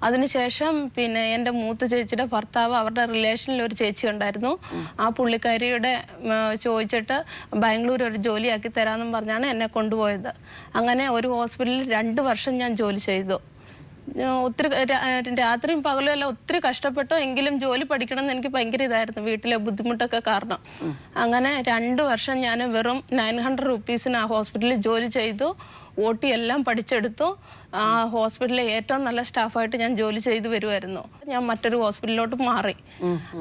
അതിനുശേഷം പിന്നെ എൻ്റെ മൂത്ത ചേച്ചിയുടെ ഭർത്താവ് അവരുടെ റിലേഷനിൽ ഒരു ചേച്ചി ഉണ്ടായിരുന്നു. ആ പുള്ളിക്കാരിയുടെ ചോദിച്ചിട്ട് ബാംഗ്ലൂർ ഒരു ജോലിയാക്കി തരാമെന്നും പറഞ്ഞാണ് എന്നെ കൊണ്ടുപോയത്. അങ്ങനെ ഒരു ഹോസ്പിറ്റലിൽ 2 വർഷം ഞാൻ ജോലി ചെയ്തു. ഒത്തിരി രാത്രിയും പകലും എല്ലാം ഒത്തിരി കഷ്ടപ്പെട്ടു. എങ്കിലും ജോലി പഠിക്കണം എന്ന് എനിക്ക് ഭയങ്കര ഇതായിരുന്നു, വീട്ടിലെ ബുദ്ധിമുട്ടൊക്കെ കാരണം. അങ്ങനെ 2 വർഷം ഞാൻ വെറും 900 റുപ്പീസിന് ആ ഹോസ്പിറ്റലിൽ ജോലി ചെയ്തു. OT എല്ലാം പഠിച്ചെടുത്തു. ആ ഹോസ്പിറ്റലിലെ ഏറ്റവും നല്ല സ്റ്റാഫായിട്ട് ഞാൻ ജോലി ചെയ്തു വരുമായിരുന്നു. ഞാൻ മറ്റൊരു ഹോസ്പിറ്റലിലോട്ട് മാറി.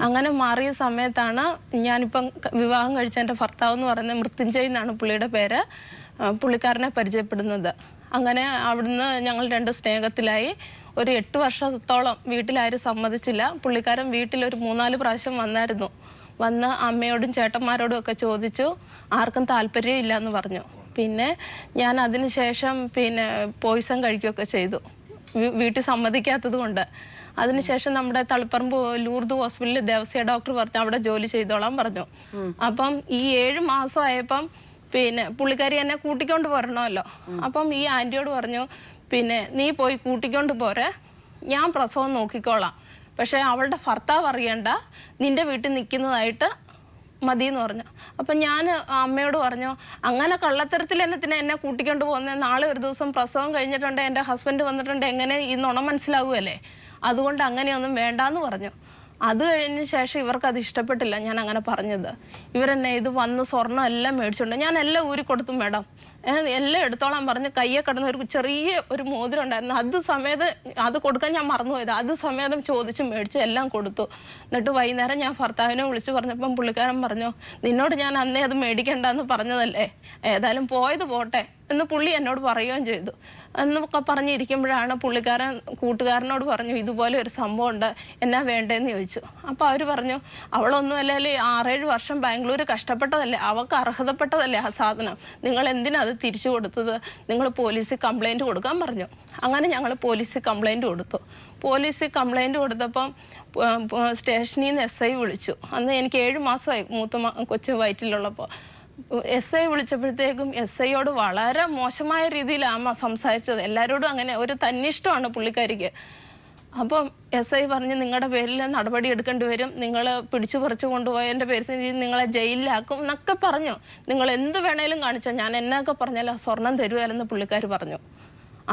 അങ്ങനെ മാറിയ സമയത്താണ് ഞാനിപ്പം വിവാഹം കഴിച്ച എൻ്റെ ഭർത്താവ് എന്ന് പറയുന്നത് മൃത്യുഞ്ജയ് എന്നാണ് പുള്ളിയുടെ പേര്. പുള്ളിക്കാരനെ പരിചയപ്പെടുന്നത്. അങ്ങനെ അവിടുന്ന് ഞങ്ങൾ 2 സ്നേഹത്തിലായി. ഒരു 8 വർഷത്തോളം വീട്ടിലാരും സമ്മതിച്ചില്ല. പുള്ളിക്കാരൻ വീട്ടിലൊരു 3-4 പ്രാവശ്യം വന്നായിരുന്നു. വന്ന് അമ്മയോടും ചേട്ടന്മാരോടും ഒക്കെ ചോദിച്ചു. ആർക്കും താല്പര്യം ഇല്ല എന്ന് പറഞ്ഞു. പിന്നെ ഞാൻ അതിന് ശേഷം പിന്നെ പോയിസൺ കഴിക്കുകയൊക്കെ ചെയ്തു, വീട്ടിൽ സമ്മതിക്കാത്തത് കൊണ്ട്. അതിനുശേഷം നമ്മുടെ തളിപ്പറമ്പ് ലൂർദ് ഹോസ്പിറ്റലിൽ ദേവസ്യ ഡോക്ടർ പറഞ്ഞു അവിടെ ജോലി ചെയ്തോളാൻ പറഞ്ഞു. അപ്പം ഈ 7 മാസമായപ്പം പിന്നെ പുള്ളിക്കാരി എന്നെ കൂട്ടിക്കൊണ്ട് പോരണമല്ലോ. അപ്പം ഈ ആൻറ്റിയോട് പറഞ്ഞു, പിന്നെ നീ പോയി കൂട്ടിക്കൊണ്ട് പോരെ, ഞാൻ പ്രസവം നോക്കിക്കോളാം, പക്ഷേ അവളുടെ ഭർത്താവ് അറിയണ്ട, നിൻ്റെ വീട്ടിൽ നിൽക്കുന്നതായിട്ട് മതി എന്ന് പറഞ്ഞു. അപ്പം ഞാൻ അമ്മയോട് പറഞ്ഞു, അങ്ങനെ കള്ളത്തരത്തിൽ എന്നെ കൂട്ടിക്കൊണ്ട് പോകുന്നത്, നാളെ ഒരു ദിവസം പ്രസവം കഴിഞ്ഞിട്ടുണ്ട്, എൻ്റെ ഹസ്ബൻഡ് വന്നിട്ടുണ്ട്, എങ്ങനെ ഈ നുണ മനസ്സിലാവുമല്ലേ, അതുകൊണ്ട് അങ്ങനെയൊന്നും വേണ്ടാന്ന് പറഞ്ഞു. അത് കഴിഞ്ഞ ശേഷം ഇവർക്കത് ഇഷ്ടപ്പെട്ടില്ല ഞാൻ അങ്ങനെ പറഞ്ഞത്. ഇവരെന്നെ ഇത് വന്ന് സ്വർണ്ണം എല്ലാം മേടിച്ചുകൊണ്ട്, ഞാൻ എല്ലാം ഊരി കൊടുത്തു മാഡം, എല്ലാം എടുത്തോളാൻ പറഞ്ഞ് കയ്യെ കിടന്ന ഒരു ചെറിയ ഒരു മോതിരം ഉണ്ടായിരുന്നു, അത് സമയത്ത് അത് കൊടുക്കാൻ ഞാൻ മറന്നുപോയത്, അത് സമയത്ത് ചോദിച്ച് മേടിച്ച് എല്ലാം കൊടുത്തു. എന്നിട്ട് വൈകുന്നേരം ഞാൻ ഭർത്താവിനെ വിളിച്ച് പറഞ്ഞപ്പം പുള്ളിക്കാരൻ പറഞ്ഞു, നിന്നോട് ഞാൻ അന്നേ അത് മേടിക്കണ്ടെന്ന് പറഞ്ഞതല്ലേ, ഏതായാലും പോയത് പോട്ടെ എന്ന് പുള്ളി എന്നോട് പറയുകയും ചെയ്തു. എന്നൊക്കെ പറഞ്ഞിരിക്കുമ്പോഴാണ് പുള്ളിക്കാരൻ കൂട്ടുകാരനോട് പറഞ്ഞു, ഇതുപോലെ ഒരു സംഭവം ഉണ്ട്, എന്നാ വേണ്ടതെന്ന് ചോദിച്ചു. അപ്പോൾ അവർ പറഞ്ഞു, അവളൊന്നും അല്ലേ 6-7 വർഷം ബാംഗ്ലൂർ കഷ്ടപ്പെട്ടതല്ലേ, അവൾക്ക് അർഹതപ്പെട്ടതല്ലേ ആ സാധനം, നിങ്ങൾ എന്തിനാ അത് തിരിച്ചു കൊടുത്തത്, നിങ്ങൾ പോലീസിൽ കംപ്ലൈൻറ്റ് കൊടുക്കാൻ പറഞ്ഞു. അങ്ങനെ ഞങ്ങൾ പോലീസിൽ കംപ്ലൈൻറ്റ് കൊടുത്തു. പോലീസിൽ കംപ്ലൈൻറ്റ് കൊടുത്തപ്പം സ്റ്റേഷനിൽ നിന്ന് SI വിളിച്ചു. അന്ന് എനിക്ക് 7 മാസമായി മൂത്ത കൊച്ചു വയറ്റിലുള്ളപ്പോൾ. SI വിളിച്ചപ്പോഴത്തേക്കും SIയോട് വളരെ മോശമായ രീതിയിലാണ് സംസാരിച്ചത്. എല്ലാവരോടും അങ്ങനെ ഒരു തന്നിഷ്ടമാണ് പുള്ളിക്കാരിക്ക്. അപ്പം SI പറഞ്ഞ്, നിങ്ങളുടെ പേരിൽ നടപടി എടുക്കേണ്ടി വരും, നിങ്ങൾ പിടിച്ചു പറിച്ചു കൊണ്ടുപോയതിൻ്റെ പേരിൽ നിങ്ങളെ ജയിലിലാക്കും എന്നൊക്കെ പറഞ്ഞു. നിങ്ങൾ എന്ത് വേണേലും കാണിച്ചോ, ഞാൻ എന്നൊക്കെ പറഞ്ഞാലും സ്വർണം തരുമല്ലെന്ന് പുള്ളിക്കാർ പറഞ്ഞു.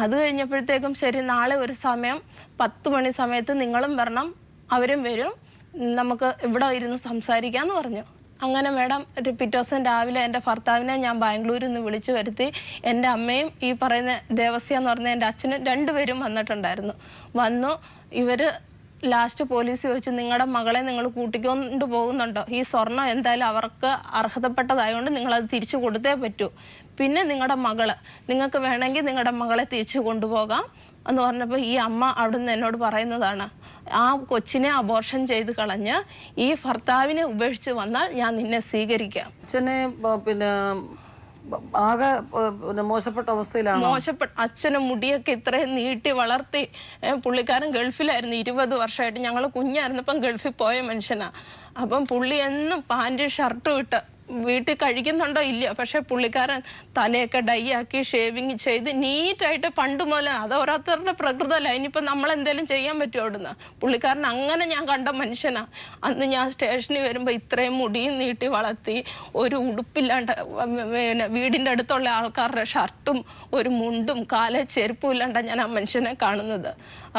അത് കഴിഞ്ഞപ്പോഴത്തേക്കും ശരി, നാളെ ഒരു സമയം 10 മണി സമയത്ത് നിങ്ങളും വരണം, അവരും വരും, നമുക്ക് ഇവിടെ ഇരുന്ന് സംസാരിക്കാമെന്ന് പറഞ്ഞു. അങ്ങനെ മാഡം പിറ്റേ ദിവസം രാവിലെ എൻ്റെ ഭർത്താവിനെ ഞാൻ ബാംഗ്ലൂരിൽ നിന്ന് വിളിച്ചു വരുത്തി. എൻ്റെ അമ്മയും ഈ പറയുന്ന ദേവസ്യ എന്ന് പറഞ്ഞ എൻ്റെ അച്ഛനും 2 പേരും വന്നിട്ടുണ്ടായിരുന്നു. വന്നു. ഇവർ ലാസ്റ്റ് പോലീസ് ചോദിച്ചു, നിങ്ങളുടെ മകളെ നിങ്ങൾ കൂട്ടിക്കൊണ്ട് പോകുന്നുണ്ടോ, ഈ സ്വർണം എന്തായാലും അവർക്ക് അർഹതപ്പെട്ടതായതുകൊണ്ട് നിങ്ങളത് തിരിച്ചു കൊടുത്തേ പറ്റൂ, പിന്നെ നിങ്ങളുടെ മകള്, നിങ്ങൾക്ക് വേണമെങ്കിൽ നിങ്ങളുടെ മകളെ തിരിച്ചു കൊണ്ടുപോകാം എന്ന് പറഞ്ഞപ്പോൾ ഈ അമ്മ അവിടുന്ന് എന്നോട് പറയുന്നതാണ്, ആ കൊച്ചിനെ അബോർഷൻ ചെയ്ത് കളഞ്ഞ് ഈ ഭർത്താവിനെ ഉപേക്ഷിച്ച് വന്നാൽ ഞാൻ നിന്നെ സ്വീകരിക്കാം. അച്ഛനെ പിന്നെ ആകെ മോശപ്പെട്ട അവസ്ഥയിലാണ്. അച്ഛന് മുടിയൊക്കെ ഇത്രയും നീട്ടി വളർത്തി. പുള്ളിക്കാരൻ ഗൾഫിലായിരുന്നു 20 വർഷമായിട്ട്. ഞങ്ങൾ കുഞ്ഞായിരുന്നപ്പം ഗൾഫിൽ പോയ മനുഷ്യനാ. അപ്പം പുള്ളി എന്നും പാൻറ് ഷർട്ടും ഇട്ട് വീട്ടിൽ കഴിക്കുന്നുണ്ടോ ഇല്ല, പക്ഷെ പുള്ളിക്കാരൻ തലയൊക്കെ ഡൈ ആക്കി ഷേവിങ് ചെയ്ത് നീറ്റായിട്ട് പണ്ട് മുതലാണ്. അത് ഓരോരുത്തരുടെ പ്രകൃതമല്ല, ഇനിയിപ്പോൾ നമ്മളെന്തെങ്കിലും ചെയ്യാൻ പറ്റുമോ അവിടുന്ന്. പുള്ളിക്കാരൻ അങ്ങനെ ഞാൻ കണ്ട മനുഷ്യനാണ്. അന്ന് ഞാൻ സ്റ്റേഷനിൽ വരുമ്പോൾ ഇത്രയും മുടിയും നീട്ടി വളർത്തി, ഒരു ഉടുപ്പില്ലാണ്ട്, പിന്നെ വീടിൻ്റെ അടുത്തുള്ള ആൾക്കാരുടെ ഷർട്ടും ഒരു മുണ്ടും കാലെ ചെരുപ്പും ഇല്ലാണ്ടാണ് ഞാൻ ആ മനുഷ്യനെ കാണുന്നത്.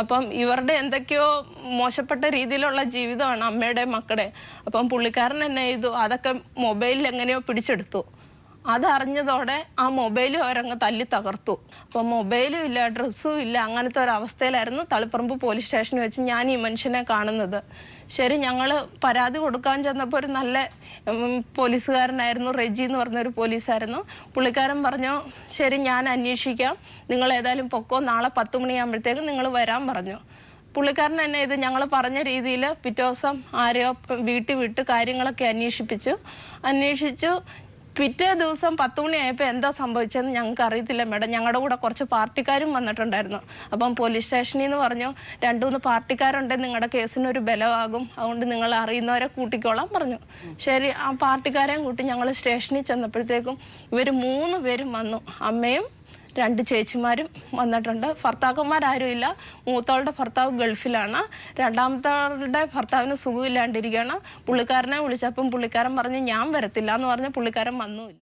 അപ്പം ഇവരുടെ എന്തൊക്കെയോ മോശപ്പെട്ട രീതിയിലുള്ള ജീവിതമാണ് അമ്മയുടെ മക്കളുടെ. അപ്പം പുള്ളിക്കാരൻ എന്നെ ചെയ്തു, അതൊക്കെ മൊബൈലിൽ എങ്ങനെയോ പിടിച്ചെടുത്തു. അതറിഞ്ഞതോടെ ആ മൊബൈലും അവരങ്ങ് തല്ലി തകർത്തു. അപ്പം മൊബൈലും ഇല്ല, ഡ്രസ്സും ഇല്ല, അങ്ങനത്തെ ഒരവസ്ഥയിലായിരുന്നു തളിപ്പറമ്പ് പോലീസ് സ്റ്റേഷനിൽ വെച്ച് ഞാൻ ഈ മനുഷ്യനെ കാണുന്നത്. ശരി, ഞങ്ങൾ പരാതി കൊടുക്കാൻ ചെന്നപ്പോൾ ഒരു നല്ല പോലീസുകാരനായിരുന്നു, റെജി എന്ന് പറഞ്ഞൊരു പോലീസായിരുന്നു. പുള്ളിക്കാരൻ പറഞ്ഞു, ശരി ഞാൻ അന്വേഷിക്കാം, നിങ്ങൾ ഏതായാലും പൊക്കോ, നാളെ 10 മണിയാകുമ്പോഴത്തേക്കും നിങ്ങൾ വരാൻ പറഞ്ഞു. പുള്ളിക്കാരൻ എന്നെ ഇത് ഞങ്ങൾ പറഞ്ഞ രീതിയിൽ പിറ്റേ ദിവസം ആരെയോ വീട്ടിൽ വിട്ട് കാര്യങ്ങളൊക്കെ അന്വേഷിച്ചു. പിറ്റേ ദിവസം 10 മണിയായപ്പോൾ എന്താ സംഭവിച്ചതെന്ന് ഞങ്ങൾക്ക് അറിയത്തില്ല മേഡം. ഞങ്ങളുടെ കൂടെ കുറച്ച് പാർട്ടിക്കാരും വന്നിട്ടുണ്ടായിരുന്നു. അപ്പം പോലീസ് സ്റ്റേഷനിൽ നിന്ന് പറഞ്ഞു 2-3 പാർട്ടിക്കാരുണ്ടെങ്കിൽ നിങ്ങളുടെ കേസിനൊരു ബലമാകും, അതുകൊണ്ട് നിങ്ങൾ അറിയുന്നവരെ കൂട്ടിക്കോളാൻ പറഞ്ഞു. ശരി, ആ പാർട്ടിക്കാരെയും കൂട്ടി ഞങ്ങൾ സ്റ്റേഷനിൽ ചെന്നപ്പോഴത്തേക്കും ഇവർ 3 പേരും വന്നു. അമ്മയും 2 ചേച്ചിമാരും വന്നിട്ടുണ്ട്. ഭർത്താക്കന്മാരാരും ഇല്ല. മൂത്തവളുടെ ഭർത്താവ് ഗൾഫിലാണ്, രണ്ടാമത്തെ ഭർത്താവിന് സുഖമില്ലാണ്ടിരിക്കുകയാണ്. പുള്ളിക്കാരനെ വിളിച്ചപ്പം പുള്ളിക്കാരൻ പറഞ്ഞ് ഞാൻ വരത്തില്ല എന്ന് പറഞ്ഞ് പുള്ളിക്കാരൻ വന്നുമില്ല.